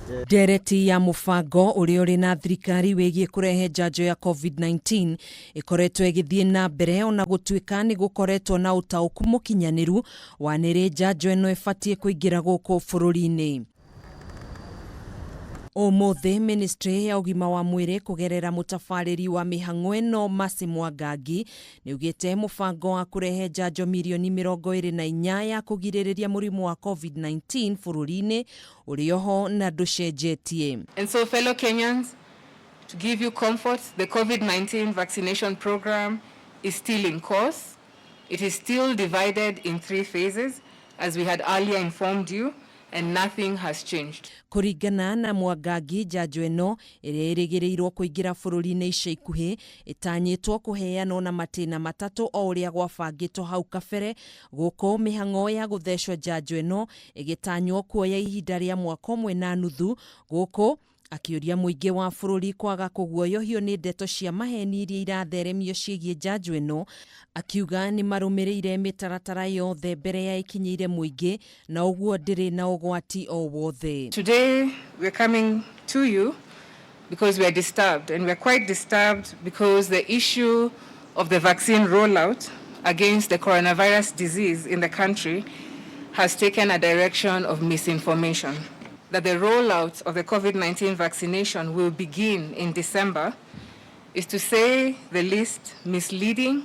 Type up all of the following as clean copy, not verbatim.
Ndereti ya mubango uria uri na thirikari wigie kurehe njanjo ya COVID-19 ikoretwo igithie na mbere ona gutuika ni gukoretwo na utauku mukinyaniru wa niri njanjo eno ifatie kuingira guku bururi-ini. Umuthi Ministry ya ugima wa mwiri kugerera mutafariri wa mihang'o eno Mercy Mwangangi niugite mubango wa kurehe njanjo milioni 24 ya kugiririria murimu wa COVID-19 bururi-ini urioho na nducenjetie. And so fellow Kenyans, to give you comfort, the COVID-19 vaccination program is still in course. It is still divided in 3 phases as we had earlier informed you, and nothing has changed. Kuringana na Mwangangi, njanjo eno iria irigirirwo kuingira bururi-ini ica ikuhi itanyitwo kuheanwo na matina matatu o uria gwabangitwo hau kabere, guku mihang'o ya guthecwo njanjo eno igitanywo kuoya ihinda ria mwaka umwe na nuthu, guku akiuria muingi wa bururi kwaga kuguoyohio ni ndeto cia maheni iria iratheremio ciigie njanjo eno, akiuga ni marumirire mitaratara yothe mbere ya ikinyire muingi na uguo ndiri na ugwati o wothe. Today we're coming to you because we are disturbed, and we're quite disturbed because the issue of the vaccine rollout against the coronavirus disease in the country has taken a direction of misinformation. That the rollout of the COVID-19 vaccination will begin in December is, to say the least, misleading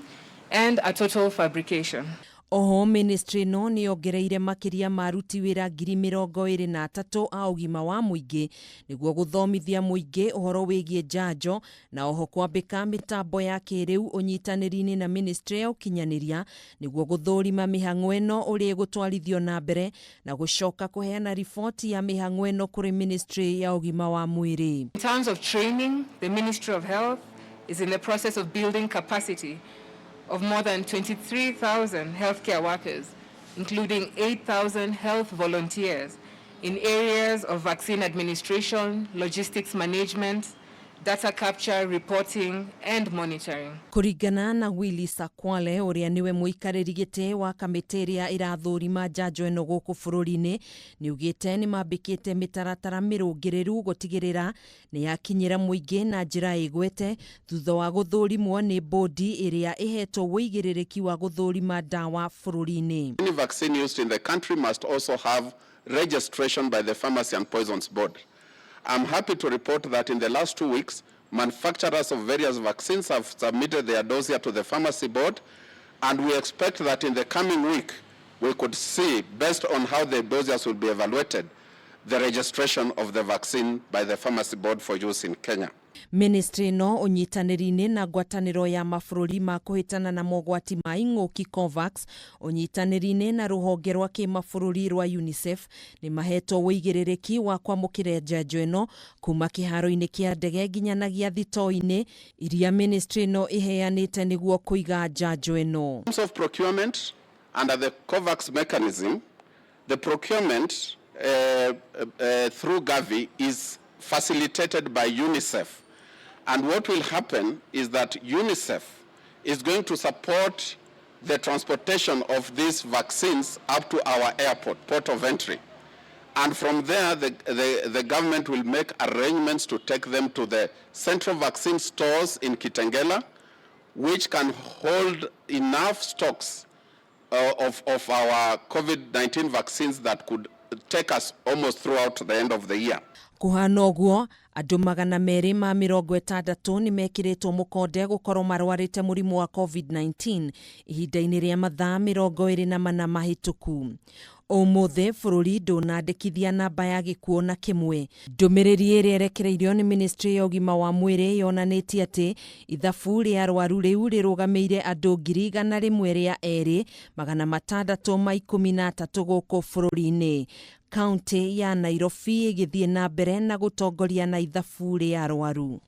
and a total fabrication. Oho ministry no ni ongereire makiria maruti wira 23,000 a ugima wa muingi niguo guthomithia muingi uhoro wigie njanjo, na oho kwambika mitambo ya kiriu unyitaniri-ini na ministry ya ukinyaniria niguo guthurima mihang'o eno uria gutwarithio na mbere na gucoka kuheana ripoti ya mihang'o eno kuri ministry ya ugima wa mwiri. In terms of training, the Ministry of Health is in the process of building capacity of more than 23,000 healthcare workers, including 8,000 health volunteers in areas of vaccine administration, logistics management, data capture, reporting and monitoring. Kuringana na Willy Sakwale uria niwe muikariri gite wa kamiti iria irathurima njanjo eno guku bururi-ini, niugite ni mambikite mitaratara mirungiriru gutigirira ni yakinyira muingi na njira igwete thutha wa guthurimwo ni bodi iria ihetwo wigiririki wa guthurima dawa bururi-ini. Any vaccine used in the country must also have registration by the Pharmacy and Poisons Board. I'm happy to report that in the last 2 weeks, manufacturers of various vaccines have submitted their dossier to the Pharmacy Board, and we expect that in the coming week, we could see, based on how the dossiers will be evaluated, the registration of the vaccine by the Pharmacy Board for use in Kenya. Ministry no unyitaniri-ini na ngwataniro ya mabururi ma kuhitana na mogwati ma ing'uki COVAX unyitaniri-ini na ruhonge rwa kimabururi rwa UNICEF ni mahetwo wigiririki wa kwamukira njanjo eno kuma kiharo-ini kia ndege nginyanagia thito-ini iria ministry no iheanite niguo kuiga njanjo eno. In terms of procurement, under the COVAX mechanism, the procurement through Gavi is facilitated by UNICEF. And what will happen is that UNICEF is going to support the transportation of these vaccines up to our airport, port of entry. And from there, the government will make arrangements to take them to the central vaccine stores in Kitengela, which can hold enough stocks of our COVID-19 vaccines that could take us almost throughout the end of the year. Kuhana uguo, andu 260 ni mekiritwo mukonde gukorwo marwarite murimu wa COVID-19 ihinda-ini ria mathaa 24 mahituku. Umuthi bururi ndunandikithia namba ya gikuo na kimwe. Ndumiriri iria erekereirio ni Ministry ya ugima wa mwiri yonanitie ati ithabu ria arwaru riu rirugameire andu 1,613 guku bururi-ini. Kaunti ya Nairobi igithie na mbere na gutongoria na ithabu ria arwaru.